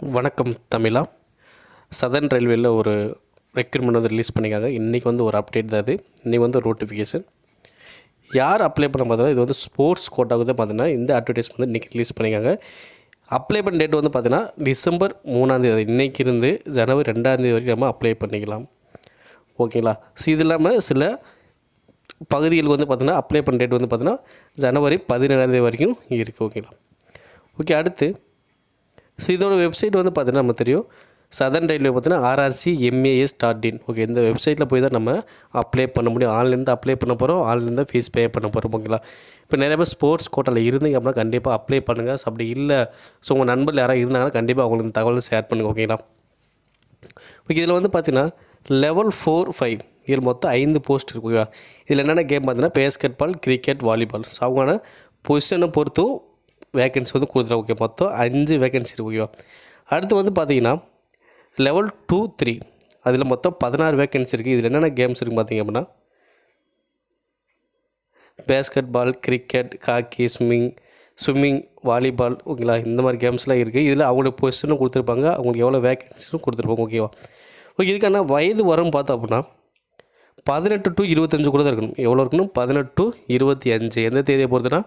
வணக்கம் தமிழா. சதர்ன் ரயில்வேயில் ஒரு ரெக்ரூட்மெண்ட் வந்து ரிலீஸ் பண்ணியிருக்காங்க. இன்றைக்கி வந்து ஒரு அப்டேட் தான். அது இன்றைக்கி வந்து ஒரு நோட்டிஃபிகேஷன். யார் அப்ளை பண்ண பார்த்தீங்கன்னா இது வந்து ஸ்போர்ட்ஸ் கோட்டாவுக்கு தான் பார்த்தீங்கன்னா இந்த அட்வர்டைஸ்மெண்ட் வந்து இன்றைக்கி ரிலீஸ் பண்ணியிருக்காங்க. அப்ளை பண்ண டேட் வந்து பார்த்தீங்கன்னா டிசம்பர் 3 இன்றைக்கி இருந்து ஜனவரி 2 வரைக்கும் நம்ம அப்ளை பண்ணிக்கலாம். ஓகேங்களா? ஸோ இது இல்லாமல் சில பகுதிகளுக்கு வந்து பார்த்தீங்கன்னா அப்ளை பண்ண டேட் வந்து பார்த்தீங்கன்னா ஜனவரி 17 வரைக்கும் இருக்குது. ஓகேங்களா? ஓகே, அடுத்து ஸோ இதோட வெப்சைட் வந்து பார்த்தீங்கன்னா நம்ம தெரியும், சதர்ன் ரயில்வே பார்த்தீங்கன்னா rrcmas.in. ஓகே, இந்த வெப்சைட்டில் போய் தான் நம்ம அப்ளை பண்ண முடியும். ஆன்லைன் தான் அப்ளை பண்ண போகிறோம், ஆன்லைன் தான் ஃபீஸ் பே பண்ண போகிறோம். ஓகேங்களா? இப்போ நிறைய பேர் ஸ்போர்ட்ஸ் கோட்டாவில் இருந்தீங்க அப்படின்னா கண்டிப்பாக அப்ளை பண்ணுங்கள். ஸோ அப்படி இல்லை, ஸோ உங்கள் நண்பர்கள் யாராவது இருந்தாங்கன்னா கண்டிப்பாக அவங்களுக்கு இந்த தகவலை ஷேர் பண்ணுங்கள். ஓகேங்களா? ஓகே, இதில் வந்து பார்த்தீங்கன்னா லெவல் 4, 5 இதில் மொத்தம் 5 போஸ்ட் இருக்கு. ஓகேவா? இதில் என்னென்ன கேம் பார்த்தீங்கன்னா basketball, cricket, volleyball. So அவங்களோட பொசிஷனை பொறுத்தும் வேக்கன்சி வந்து கொடுத்துருவோம். ஓகே, மொத்தம் 5 வேக்கன்சி இருக்குது. ஓகேவா? அடுத்து வந்து பார்த்தீங்கன்னா லெவல் 2, 3 அதில் மொத்தம் 16 வேக்கன்சி இருக்குது. இதில் என்னென்ன கேம்ஸ் இருக்குது பார்த்தீங்க அப்படின்னா basketball, cricket, hockey, swimming, volleyball. ஓகேங்களா? இந்த மாதிரி கேம்ஸ்லாம் இருக்குது. இதில் அவங்களோட பொசிஷனும் கொடுத்துருப்பாங்க, அவங்களுக்கு எவ்வளோ வேக்கன்சியும் கொடுத்துருப்பாங்க. ஓகேவா? ஓகே, இதுக்கான வயது வரும் பார்த்தோம் அப்படின்னா 18 to 25 கூட தான் இருக்கணும். எவ்வளோ இருக்கணும்? 18 to 25. எந்த தேதியை பொறுத்துனா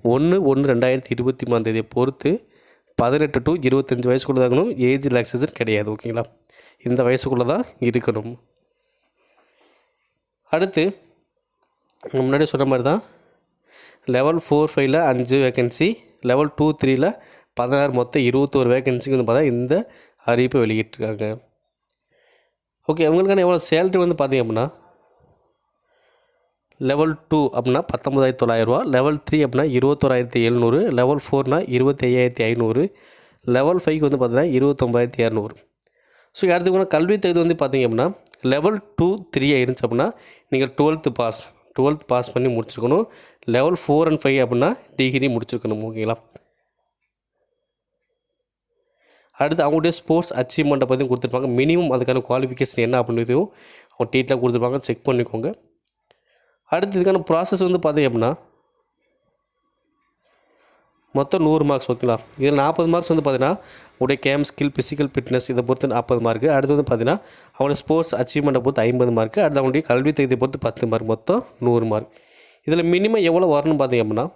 1/1/2023 பொறுத்து 18 to 25 வயசுக்குள்ளே தான் இருக்கணும். ஏஜ் ரிலாக்ஸேஷன் கிடையாது. ஓகேங்களா? இந்த வயசுக்குள்ளே தான் இருக்கணும். அடுத்து முன்னாடி சொன்ன மாதிரி தான் லெவல் 4, 5ல் 5 வேக்கன்சி, லெவல் 2, 3ல் 16, மொத்தம் 21 வேக்கன்சிக்கு வந்து பார்த்தா இந்த அறிவிப்பை வெளியிட்டிருக்காங்க. ஓகே, அவங்களுக்கான எவ்வளோ சேலரி வந்து பார்த்தீங்க அப்படின்னா லெவல் 2 அப்படின்னா 19,900 ரூபா, லெவல் 3 அப்படின்னா 21,700, லெவல் 4னா 25,500, லெவல் 5க்கு வந்து பார்த்தீங்கன்னா 29,200. ஸோ அடுத்து கல்வி தகுதி வந்து பார்த்தீங்க அப்படின்னா லெவல் 2, 3 இருந்துச்சு அப்படின்னா நீங்கள் 12th பாஸ் பண்ணி முடிச்சிருக்கணும். லெவல் 4 and 5 அப்படின்னா டிகிரி முடிச்சிருக்கணும். ஓகேங்களா? அடுத்து அவங்களுடைய ஸ்போர்ட்ஸ் அச்சீவ்மெண்ட்டை பற்றி கொடுத்துருப்பாங்க. மினிமம் அதுக்கான குவாலிஃபிகேஷன் என்ன அப்படின்றதையும் அவங்க டீட்டெயிலாக கொடுத்துருப்பாங்க, செக் பண்ணிக்கோங்க. அடுத்து இதுக்கான ப்ராசஸ் வந்து பார்த்தீங்க அப்படின்னா மொத்தம் 100 மார்க்ஸ். ஓகேங்களா? இதில் 40 மார்க்ஸ் வந்து பார்த்தீங்கன்னா உடைய கேம் ஸ்கில், ஃபிசிக்கல் ஃபிட்னஸ் இதை பொறுத்து 40 மார்க்கு. அடுத்து வந்து பார்த்தீங்கன்னா அவங்களோட ஸ்போர்ட்ஸ் அச்சீவ்மெண்ட்டை பொறுத்து 50 மார்க்கு. அடுத்து அவங்களுடைய கல்வி தகுதியை பொறுத்து 10 மார்க், மொத்தம் 100 மார்க். இதில் மினிமம் எவ்வளோ வரணும்னு பார்த்தீங்க அப்படின்னா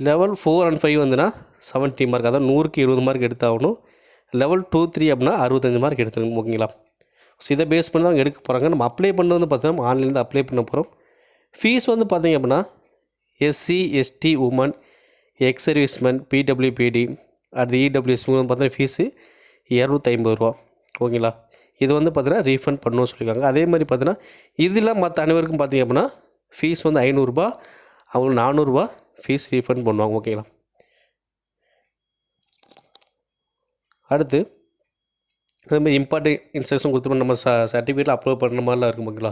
லெவல் 4 and 5 வந்துன்னா 70 மார்க், அதாவது 100க்கு 20 மார்க் எடுத்தாகணும். லெவல் 2, 3 அப்படின்னா 65 மார்க் எடுத்துக்கணும். ஓகேங்களா? ஸோ இதை பேஸ் பண்ணி தான் அவங்க எடுக்க போகிறாங்க. நம்ம அப்ளை பண்ணது வந்து பார்த்தீங்கன்னா ஆன்லைனில் அப்ளை பண்ண போகிறோம். ஃபீஸ் வந்து பார்த்தீங்க அப்படின்னா SC, ST, woman, ex serviceman, PWPD, அடுத்து EWS வந்து பார்த்தீங்கன்னா ஃபீஸு 250 ரூபா. ஓகேங்களா? இது வந்து பார்த்தீங்கன்னா ரீஃபண்ட் பண்ணணும்னு சொல்லியிருக்காங்க. அதே மாதிரி பார்த்தீங்கன்னா இதில் மற்ற அனைவருக்கும் பார்த்தீங்க அப்படின்னா ஃபீஸ் வந்து 500 ரூபா, அவங்களுக்கு 400 ரூபா ஃபீஸ் ரீஃபண்ட் பண்ணுவாங்க. ஓகேங்களா? அடுத்து அதேமாதிரி இம்பார்ட்டன்ட் இன்ஸ்ட்ரக்ஷன் கொடுத்து நம்ம சர்டிஃபிகேட்டில் அப்லோட் பண்ணுற மாதிரிலாம் இருக்கும். ஓகேங்களா?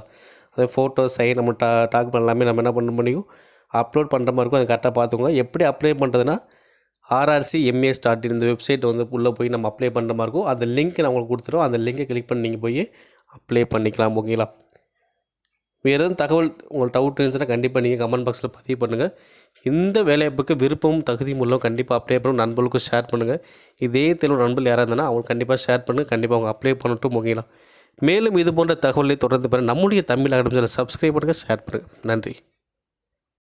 அது ஃபோட்டோ, சைன், நம்ம டாக்குமெண்ட் எல்லாமே நம்ம என்ன பண்ண முடியும், அப்லோட் பண்ணுற மாதிரி இருக்கும். அதை கரெக்டாக பார்த்துக்கோங்க. எப்படி அப்ளை பண்ணுறதுன்னா rrcmas.in இந்த வெப்சைட் வந்து உள்ளே போய் நம்ம அப்ளை பண்ணுற மாதிரி இருக்கும். அந்த லிங்க் நான் உங்களுக்கு கொடுத்துருவோம். அந்த லிங்கை கிளிக் பண்ணி நீங்கள் போய் அப்ளை பண்ணிக்கலாம். ஓகேங்களா? வேறு எதுவும் தகவல் உங்களுக்கு டவுட் இருந்துச்சுன்னா கண்டிப்பாக நீங்கள் கமெண்ட் பாக்ஸில் பதிவு பண்ணுங்கள். இந்த வேலைவாய்ப்புக்கு விருப்பமும் தகுதியும் உள்ளவங்க கண்டிப்பாக அப்ளை பண்ணணும். நண்பர்களுக்கும் ஷேர் பண்ணுங்கள். இதே தெளிவு நண்பர்கள் யாராக இருந்தாலும் அவங்களுக்கு கண்டிப்பாக ஷேர் பண்ணுங்கள். கண்டிப்பாக அவங்க அப்ளை பண்ணட்டும். ஓகேங்களா? மேலும் இது போன்ற தகவலை தொடர்ந்து நம்முடைய தமிழ் அகாடமியில் சப்ஸ்கிரைப் பண்ணுங்கள், ஷேர் பண்ணுங்கள். நன்றி.